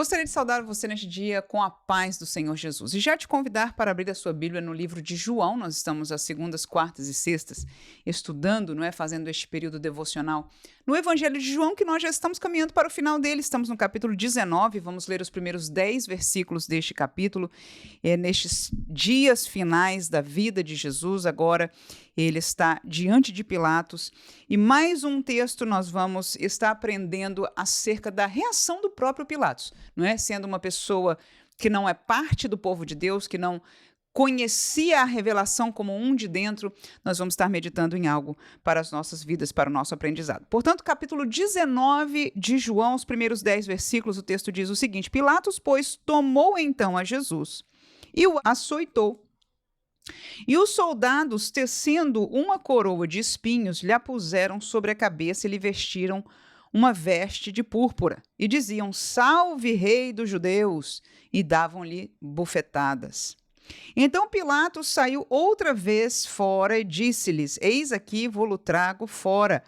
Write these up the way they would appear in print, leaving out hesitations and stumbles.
Gostaria de saudar você neste dia com a paz do Senhor Jesus e já te convidar para abrir a sua Bíblia no livro de João. Nós estamos às segundas, quartas e sextas estudando, não é, fazendo este período devocional no Evangelho de João, que nós já estamos caminhando para o final dele. Estamos no capítulo 19, vamos ler os primeiros 10 versículos deste capítulo. Nestes dias finais da vida de Jesus, agora ele está diante de Pilatos e mais um texto nós vamos estar aprendendo acerca da reação do próprio Pilatos, não é? Sendo uma pessoa que não é parte do povo de Deus, que não conhecia a revelação como um de dentro, nós vamos estar meditando em algo para as nossas vidas, para o nosso aprendizado. Portanto, capítulo 19 de João, os primeiros 10 versículos, o texto diz o seguinte: Pilatos, pois, tomou então a Jesus e o açoitou. E os soldados, tecendo uma coroa de espinhos, lhe a puseram sobre a cabeça e lhe vestiram uma veste de púrpura. E diziam: Salve, rei dos judeus! E davam-lhe bufetadas. Então Pilatos saiu outra vez fora e disse-lhes: Eis aqui vou-lo trago fora,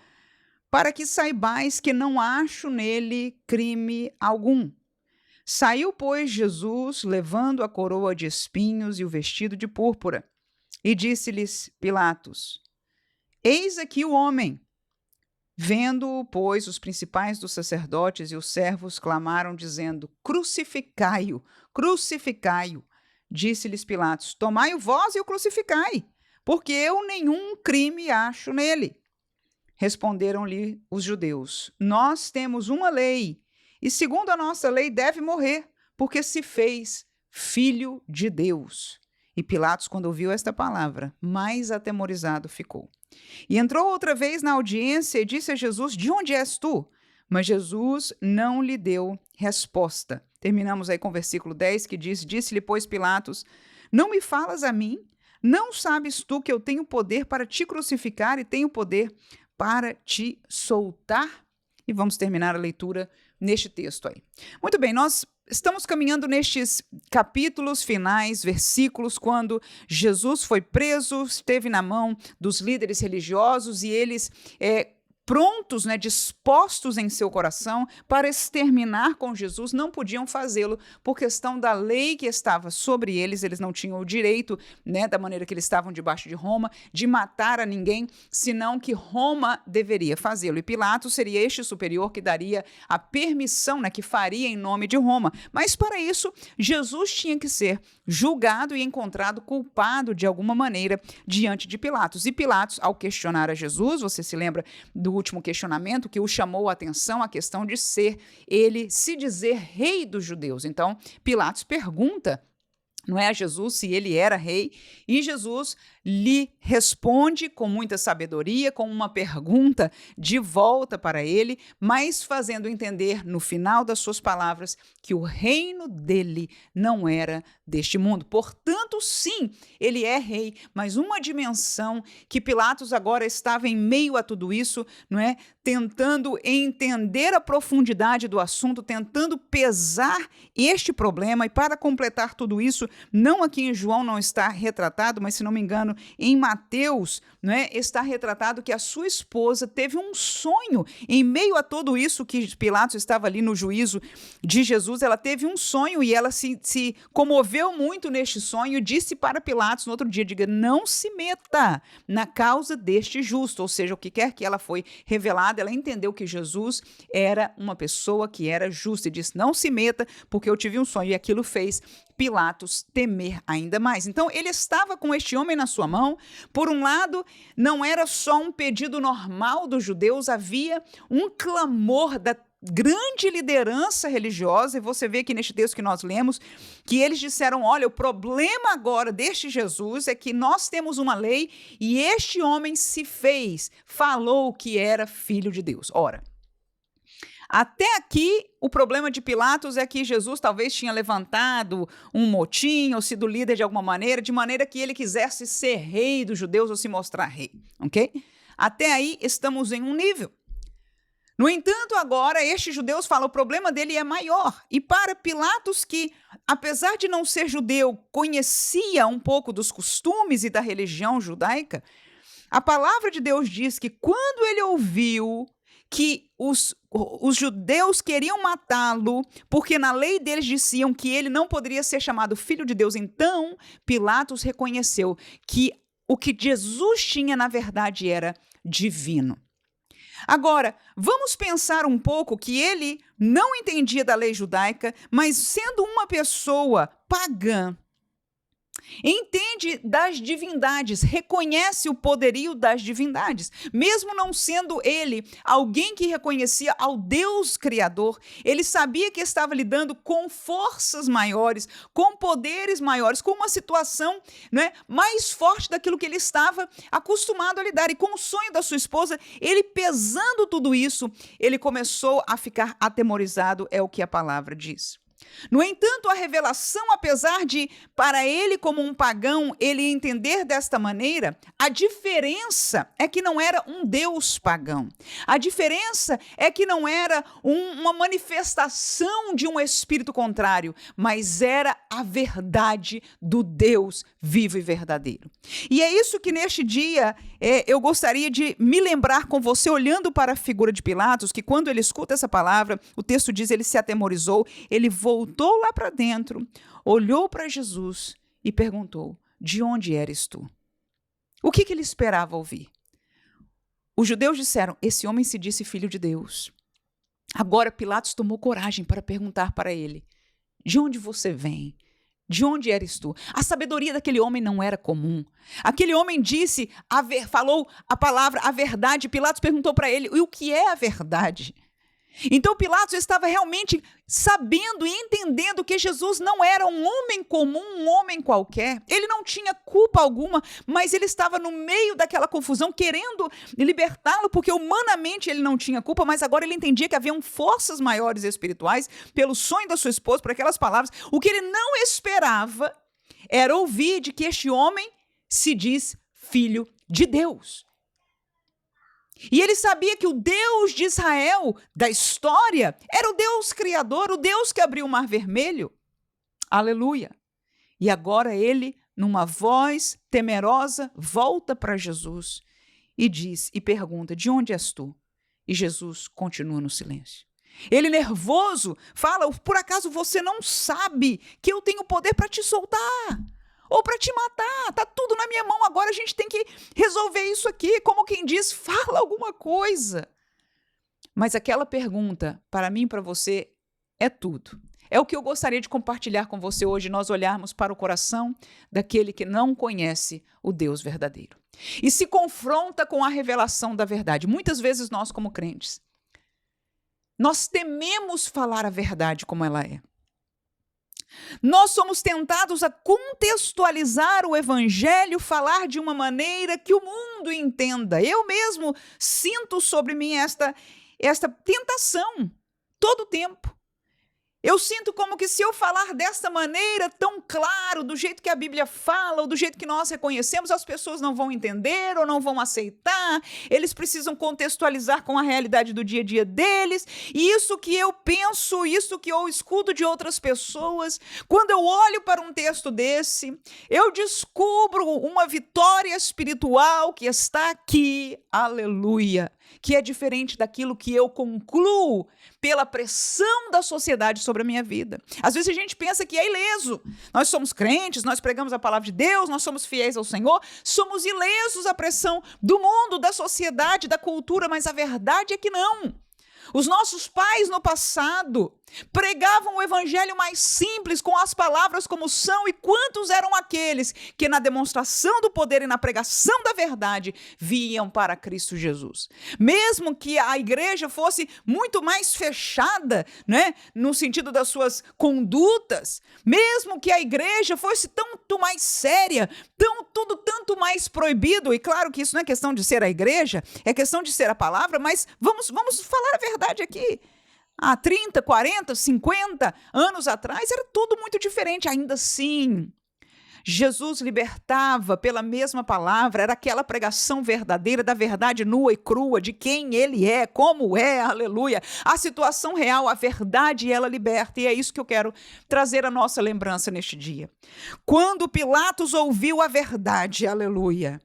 para que saibais que não acho nele crime algum. Saiu, pois, Jesus, levando a coroa de espinhos e o vestido de púrpura. E disse-lhes Pilatos: Eis aqui o homem. Vendo-o, pois, os principais dos sacerdotes e os servos clamaram, dizendo: Crucificai-o, crucificai-o. Disse-lhes Pilatos: Tomai-o vós e o crucificai, porque eu nenhum crime acho nele. Responderam-lhe os judeus: Nós temos uma lei, e segundo a nossa lei deve morrer, porque se fez filho de Deus. E Pilatos, quando ouviu esta palavra, mais atemorizado ficou. E entrou outra vez na audiência e disse a Jesus: De onde és tu? Mas Jesus não lhe deu resposta. Terminamos aí com o versículo 10, que diz: Disse-lhe, pois, Pilatos: Não me falas a mim? Não sabes tu que eu tenho poder para te crucificar e tenho poder para te soltar? E vamos terminar a leitura neste texto aí. Muito bem, nós estamos caminhando nestes capítulos finais, versículos, quando Jesus foi preso, esteve na mão dos líderes religiosos e eles prontos, dispostos em seu coração para exterminar com Jesus, não podiam fazê-lo por questão da lei que estava sobre eles. Eles não tinham o direito, da maneira que eles estavam debaixo de Roma, de matar a ninguém, senão que Roma deveria fazê-lo. E Pilatos seria este superior que daria a permissão, que faria em nome de Roma. Mas para isso, Jesus tinha que ser julgado e encontrado culpado de alguma maneira diante de Pilatos. E Pilatos, ao questionar a Jesus, você se lembra do último questionamento que o chamou a atenção, a questão de ele se dizer rei dos judeus. Então, Pilatos pergunta, não é, a Jesus se ele era rei, e Jesus lhe responde com muita sabedoria, com uma pergunta de volta para ele, mas fazendo entender no final das suas palavras que o reino dele não era deste mundo. Portanto, sim, ele é rei, mas uma dimensão que Pilatos agora estava em meio a tudo isso, não é? Tentando entender a profundidade do assunto, tentando pesar este problema. E para completar tudo isso, não aqui em João não está retratado, mas se não me engano, em Mateus, está retratado que a sua esposa teve um sonho em meio a tudo isso que Pilatos estava ali no juízo de Jesus. Ela teve um sonho e ela se comoveu muito neste sonho e disse para Pilatos no outro dia: diga, não se meta na causa deste justo. Ou seja, o que quer que ela foi revelada, ela entendeu que Jesus era uma pessoa que era justa e disse: não se meta porque eu tive um sonho. E aquilo fez Pilatos temer ainda mais. Então, ele estava com este homem na sua mão. Por um lado, não era só um pedido normal dos judeus, havia um clamor da grande liderança religiosa, e você vê aqui neste texto que nós lemos, que eles disseram: olha, o problema agora deste Jesus é que nós temos uma lei e este homem falou que era filho de Deus. Ora, até aqui, o problema de Pilatos é que Jesus talvez tinha levantado um motim ou sido líder de alguma maneira, de maneira que ele quisesse ser rei dos judeus ou se mostrar rei, ok? Até aí estamos em um nível. No entanto, agora, estes judeus falam: o problema dele é maior. E para Pilatos, que, apesar de não ser judeu, conhecia um pouco dos costumes e da religião judaica, a palavra de Deus diz que quando ele ouviu que os judeus queriam matá-lo, porque na lei deles diziam que ele não poderia ser chamado filho de Deus. Então, Pilatos reconheceu que o que Jesus tinha, na verdade, era divino. Agora, vamos pensar um pouco que ele não entendia da lei judaica, mas sendo uma pessoa pagã, entende das divindades, reconhece o poderio das divindades. Mesmo não sendo ele alguém que reconhecia ao Deus Criador, ele sabia que estava lidando com forças maiores, com poderes maiores, com uma situação, né, mais forte daquilo que ele estava acostumado a lidar. E com o sonho da sua esposa, ele pesando tudo isso, ele começou a ficar atemorizado, é o que a palavra diz. No entanto, a revelação, apesar de, para ele como um pagão, ele entender desta maneira, a diferença é que não era um Deus pagão. A diferença é que não era uma manifestação de um espírito contrário, mas era a verdade do Deus vivo e verdadeiro. E é isso que neste dia eu gostaria de me lembrar com você, olhando para a figura de Pilatos, que quando ele escuta essa palavra, o texto diz, ele se atemorizou, ele voltou lá para dentro, olhou para Jesus e perguntou, de onde eres tu? O que ele esperava ouvir? Os judeus disseram, esse homem se disse filho de Deus. Agora Pilatos tomou coragem para perguntar para ele, de onde você vem? De onde eres tu? A sabedoria daquele homem não era comum. Aquele homem disse, falou a palavra, a verdade. Pilatos perguntou para ele, e o que é a verdade? Então Pilatos estava realmente sabendo e entendendo que Jesus não era um homem comum, um homem qualquer. Ele não tinha culpa alguma, mas ele estava no meio daquela confusão, querendo libertá-lo, porque humanamente ele não tinha culpa, mas agora ele entendia que haviam forças maiores espirituais, pelo sonho da sua esposa, por aquelas palavras. O que ele não esperava era ouvir de que este homem se diz filho de Deus. E ele sabia que o Deus de Israel, da história, era o Deus criador, o Deus que abriu o Mar Vermelho. Aleluia! E agora ele, numa voz temerosa, volta para Jesus e diz, e pergunta, de onde és tu? E Jesus continua no silêncio. Ele, nervoso, fala, por acaso você não sabe que eu tenho poder para te soltar? Ou para te matar, está tudo na minha mão, agora a gente tem que resolver isso aqui, como quem diz, fala alguma coisa. Mas aquela pergunta, para mim e para você, é tudo. É o que eu gostaria de compartilhar com você hoje, nós olharmos para o coração daquele que não conhece o Deus verdadeiro. E se confronta com a revelação da verdade. Muitas vezes nós, como crentes, nós tememos falar a verdade como ela é. Nós somos tentados a contextualizar o evangelho, falar de uma maneira que o mundo entenda. Eu mesmo sinto sobre mim esta tentação todo o tempo. Eu sinto como que se eu falar desta maneira tão claro, do jeito que a Bíblia fala, ou do jeito que nós reconhecemos, as pessoas não vão entender ou não vão aceitar, eles precisam contextualizar com a realidade do dia a dia deles, e isso que eu penso, isso que eu escuto de outras pessoas, quando eu olho para um texto desse, eu descubro uma vitória espiritual que está aqui, aleluia, que é diferente daquilo que eu concluo pela pressão da sociedade sobre a minha vida. Às vezes a gente pensa que é ileso. Nós somos crentes, nós pregamos a palavra de Deus, nós somos fiéis ao Senhor, somos ilesos à pressão do mundo, da sociedade, da cultura, mas a verdade é que não. Os nossos pais no passado pregavam o evangelho mais simples, com as palavras como são, e quantos eram aqueles que na demonstração do poder e na pregação da verdade viam para Cristo Jesus. Mesmo que a igreja fosse muito mais fechada, né, no sentido das suas condutas, mesmo que a igreja fosse tanto mais séria, tudo tanto mais proibido, e claro que isso não é questão de ser a igreja, é questão de ser a palavra, mas vamos falar a verdade aqui. Há 30, 40, 50 anos atrás era tudo muito diferente. Ainda assim, Jesus libertava pela mesma palavra, era aquela pregação verdadeira, da verdade nua e crua, de quem ele é, como é, aleluia. A situação real, a verdade, ela liberta, e é isso que eu quero trazer à nossa lembrança neste dia. Quando Pilatos ouviu a verdade, aleluia,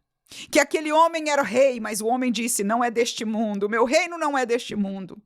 que aquele homem era rei, mas o homem disse, não é deste mundo, meu reino não é deste mundo.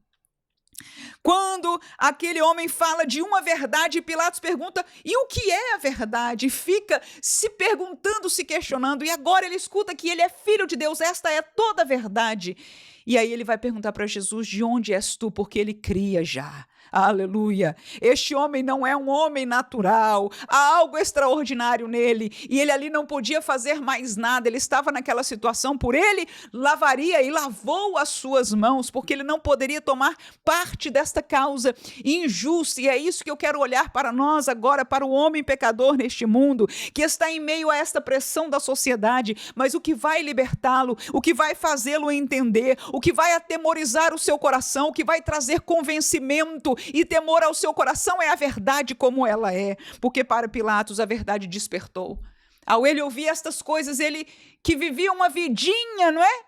Quando aquele homem fala de uma verdade, Pilatos pergunta, e o que é a verdade? Fica se perguntando, se questionando, e agora ele escuta que ele é filho de Deus, esta é toda a verdade. E aí ele vai perguntar para Jesus, de onde és tu? Porque ele cria já. Aleluia! Este homem não é um homem natural, há algo extraordinário nele, e ele ali não podia fazer mais nada, ele estava naquela situação, por ele lavaria e lavou as suas mãos, porque ele não poderia tomar parte desta causa injusta, e é isso que eu quero olhar para nós agora, para o homem pecador neste mundo, que está em meio a esta pressão da sociedade, mas o que vai libertá-lo, o que vai fazê-lo entender, o que vai atemorizar o seu coração, o que vai trazer convencimento e temor ao seu coração é a verdade como ela é, porque para Pilatos a verdade despertou. Ao ele ouvir estas coisas, ele que vivia uma vidinha, não é?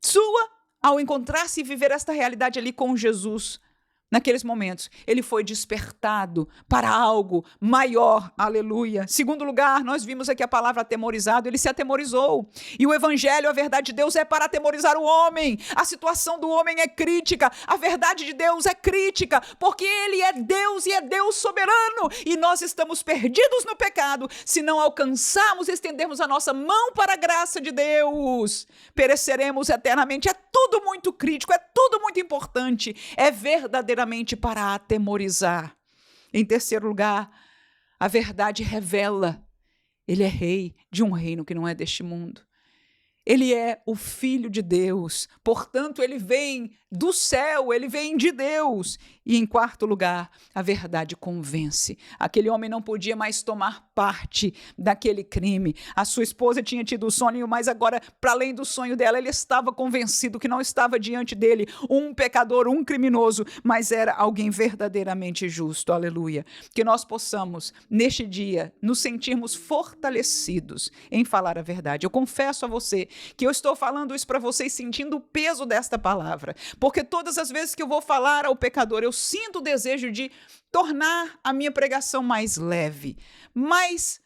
Sua, ao encontrar-se e viver esta realidade ali com Jesus, naqueles momentos, ele foi despertado para algo maior, aleluia. Segundo lugar, nós vimos aqui a palavra atemorizado, ele se atemorizou. E o evangelho, a verdade de Deus é para atemorizar o homem. A situação do homem é crítica, a verdade de Deus é crítica, porque ele é Deus e é Deus soberano. E nós estamos perdidos no pecado se não alcançarmos e estendermos a nossa mão para a graça de Deus. Pereceremos eternamente. É tudo muito crítico, é tudo muito importante, é verdadeiramente para atemorizar. Em terceiro lugar, a verdade revela, ele é rei de um reino que não é deste mundo. Ele é o Filho de Deus, portanto, ele vem do céu, ele vem de Deus. E em quarto lugar, a verdade convence. Aquele homem não podia mais tomar parte daquele crime. A sua esposa tinha tido o sonho, mas agora, para além do sonho dela, ele estava convencido que não estava diante dele um pecador, um criminoso, mas era alguém verdadeiramente justo. Aleluia. Que nós possamos, neste dia, nos sentirmos fortalecidos em falar a verdade. Eu confesso a você que eu estou falando isso para vocês sentindo o peso desta palavra, porque todas as vezes que eu vou falar ao pecador, eu sinto o desejo de tornar a minha pregação mais leve, mais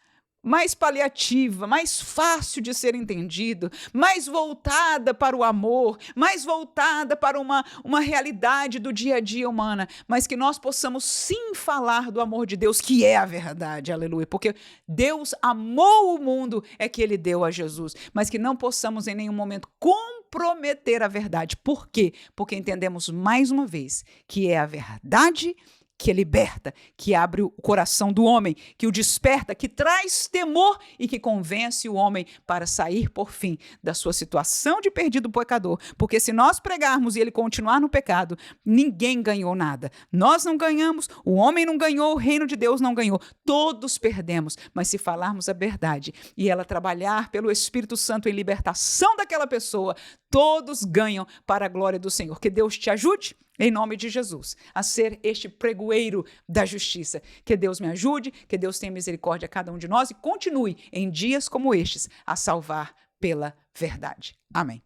paliativa, mais fácil de ser entendido, mais voltada para o amor, mais voltada para uma realidade do dia a dia humana, mas que nós possamos sim falar do amor de Deus, que é a verdade, aleluia, porque Deus amou o mundo, é que ele deu a Jesus, mas que não possamos em nenhum momento comprometer a verdade. Por quê? Porque entendemos mais uma vez que é a verdade que liberta, que abre o coração do homem, que o desperta, que traz temor e que convence o homem para sair, por fim, da sua situação de perdido pecador. Porque se nós pregarmos e ele continuar no pecado, ninguém ganhou nada. Nós não ganhamos, o homem não ganhou, o reino de Deus não ganhou. Todos perdemos. Mas se falarmos a verdade e ela trabalhar pelo Espírito Santo em libertação daquela pessoa, todos ganham para a glória do Senhor. Que Deus te ajude, em nome de Jesus, a ser este pregoeiro da justiça. Que Deus me ajude, que Deus tenha misericórdia a cada um de nós e continue em dias como estes a salvar pela verdade. Amém.